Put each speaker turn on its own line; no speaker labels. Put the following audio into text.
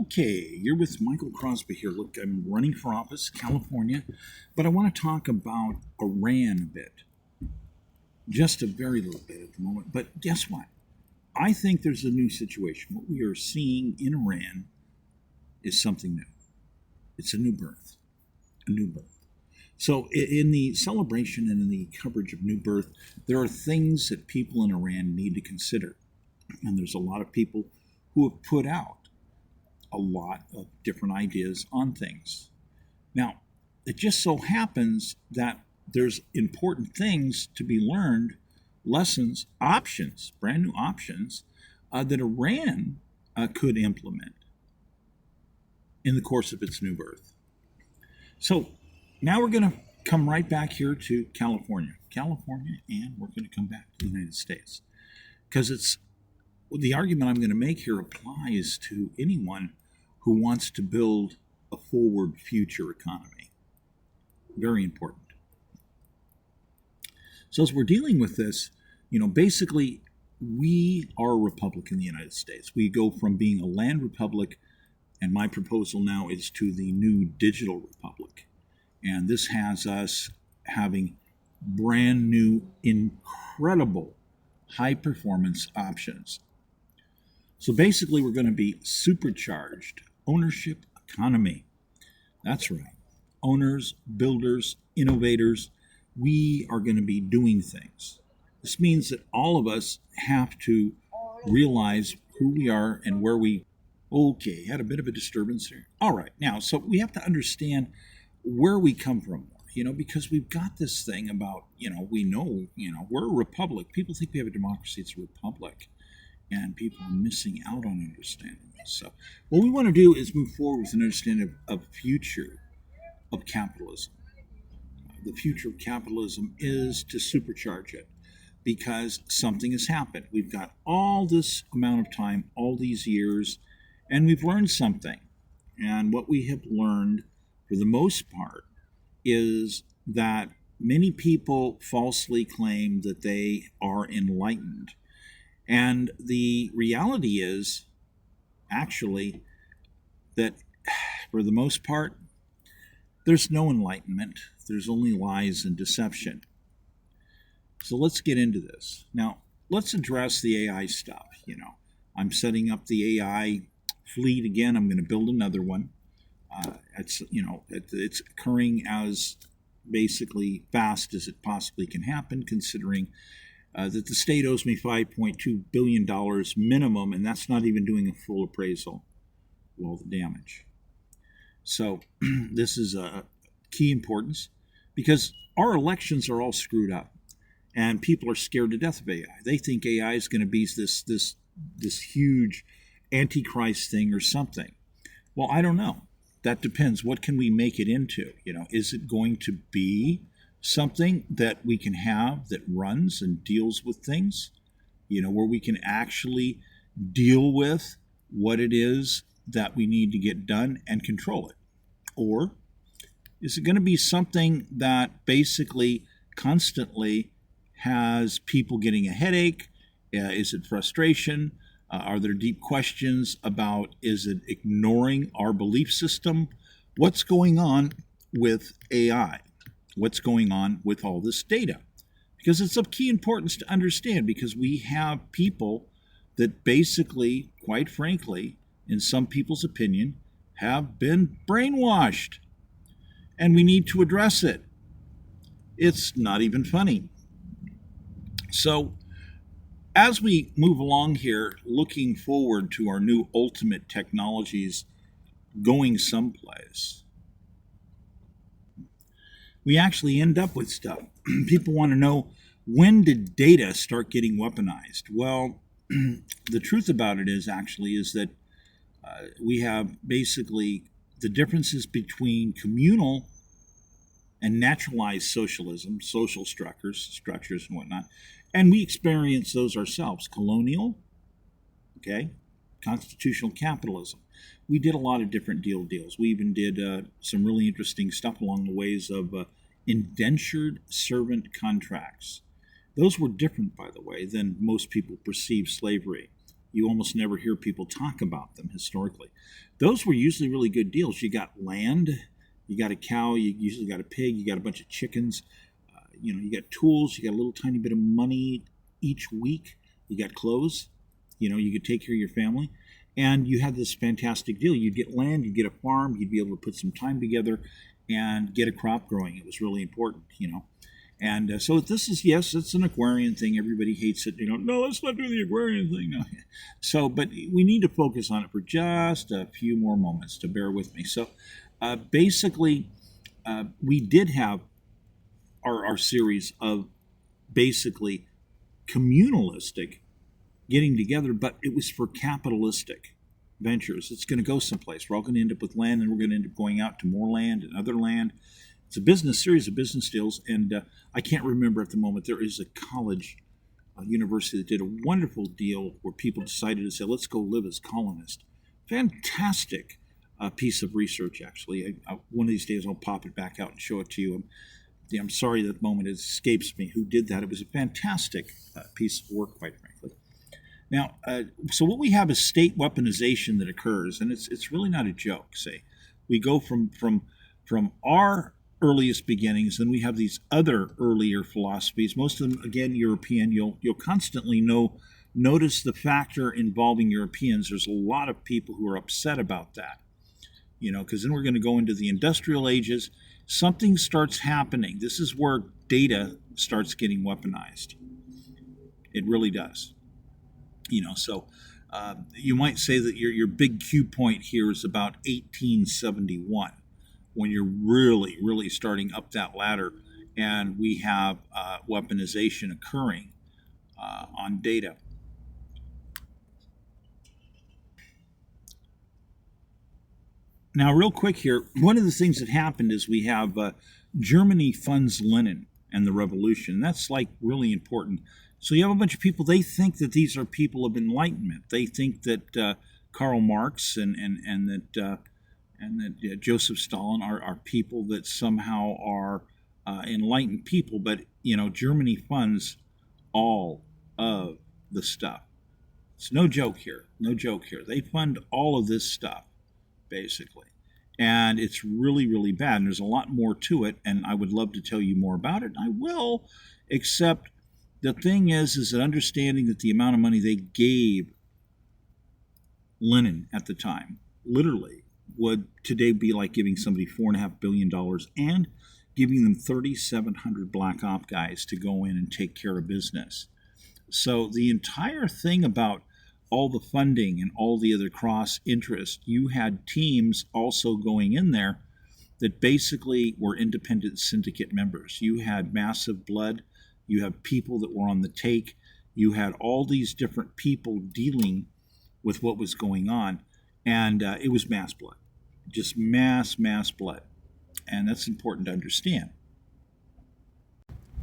Okay, you're with Michael Crosby here. Look, I'm running for office, California, but I want to talk about Iran a bit. Just a very little bit at the moment. But guess what? I think there's a new situation. What we are seeing in Iran is something new. It's a new birth. A new birth. So, in the celebration and in the coverage of New Birth, there are things that people in Iran need to consider. And there's a lot of people who have put out a lot of different ideas on things. Now, it just so happens that there's important things to be learned, lessons, options, brand new options that Iran could implement in the course of its new birth. So now we're going to come right back here to California, and we're going to come back to the United States because it's the argument I'm going to make here applies to anyone who wants to build a forward future economy. Very important. So as we're dealing with this, basically we are a republic in the United States. We go from being a land republic, and my proposal now is to the new digital republic. And this has us having brand new, incredible high performance options. So basically, we're going to be supercharged ownership economy. That's right. Owners, builders, innovators, we are going to be doing things. This means that all of us have to realize who we are and where we... Okay, had a bit of a disturbance here. All right, now, so we have to understand where we come from, because we've got this thing about, we're a republic. People think we have a democracy. It's a republic. And people are missing out on understanding this. So what we want to do is move forward with an understanding of future of capitalism. The future of capitalism is to supercharge it because something has happened. We've got all this amount of time, all these years, and we've learned something. And what we have learned, for the most part, is that many people falsely claim that they are enlightened. And the reality is, actually, that for the most part, there's no enlightenment. There's only lies and deception. So let's get into this. Now, let's address the AI stuff. I'm setting up the AI fleet again. I'm going to build another one. It's occurring as basically fast as it possibly can happen, considering that the state owes me $5.2 billion minimum, and that's not even doing a full appraisal of all the damage. So this is a key importance because our elections are all screwed up, and people are scared to death of AI. They think AI is going to be this huge antichrist thing or something. Well, I don't know. That depends. What can we make it into? Is it going to be something that we can have that runs and deals with things, where we can actually deal with what it is that we need to get done and control it? Or is it going to be something that basically constantly has people getting a headache? Is it frustration? Are there deep questions about, is it ignoring our belief system? What's going on with AI? What's going on with all this data? Because it's of key importance to understand, because we have people that basically, quite frankly, in some people's opinion, have been brainwashed. And we need to address it. It's not even funny. So, as we move along here, looking forward to our new ultimate technologies going someplace, we actually end up with stuff. People want to know, when did data start getting weaponized? Well, the truth about it is that we have basically the differences between communal and naturalized socialism, social structures and whatnot, and we experience those ourselves. Colonial, constitutional capitalism. We did a lot of different deals. We even did some really interesting stuff along the ways of indentured servant contracts. Those were different, by the way, than most people perceive slavery. You almost never hear people talk about them historically. Those were usually really good deals. You got land, you got a cow, you usually got a pig, you got a bunch of chickens, you got tools, you got a little tiny bit of money each week, you got clothes, you could take care of your family, and you had this fantastic deal. You'd get land, you'd get a farm, you'd be able to put some time together and get a crop growing. It was really important. And so this is, yes, it's an agrarian thing. Everybody hates it. No, let's not do the agrarian thing. No. So, but we need to focus on it for just a few more moments, to bear with me. So basically, we did have our series of basically communalistic getting together, but it was for capitalistic ventures. It's going to go someplace. We're all going to end up with land, and we're going to end up going out to more land and other land. It's a series of business deals, and I can't remember at the moment. There is a college, university that did a wonderful deal where people decided to say, let's go live as colonists. Fantastic piece of research, actually. One of these days I'll pop it back out and show it to you. I'm sorry that moment escapes me who did that. It was a fantastic piece of work, quite frankly. Now, so what we have is state weaponization that occurs, and it's really not a joke. Say, we go from our earliest beginnings, then we have these other earlier philosophies. Most of them, again, European. You'll constantly notice the factor involving Europeans. There's a lot of people who are upset about that, because then we're going to go into the industrial ages. Something starts happening. This is where data starts getting weaponized. It really does. So you might say that your big cue point here is about 1871, when you're really, really starting up that ladder, and we have weaponization occurring on data. Now, real quick here, one of the things that happened is we have Germany funds Lenin and the revolution. That's really important. So you have a bunch of people, they think that these are people of enlightenment. They think that Karl Marx and that Joseph Stalin are people that somehow are enlightened people. But, Germany funds all of the stuff. It's no joke here. No joke here. They fund all of this stuff, basically. And it's really, really bad. And there's a lot more to it. And I would love to tell you more about it. I will, except the thing is that understanding that the amount of money they gave Lenin at the time, literally, would today be like giving somebody $4.5 billion and giving them 3,700 black op guys to go in and take care of business. So the entire thing about all the funding and all the other cross interest, you had teams also going in there that basically were independent syndicate members. You had massive blood. You have people that were on the take. You had all these different people dealing with what was going on. And it was mass blood, just mass blood. And that's important to understand.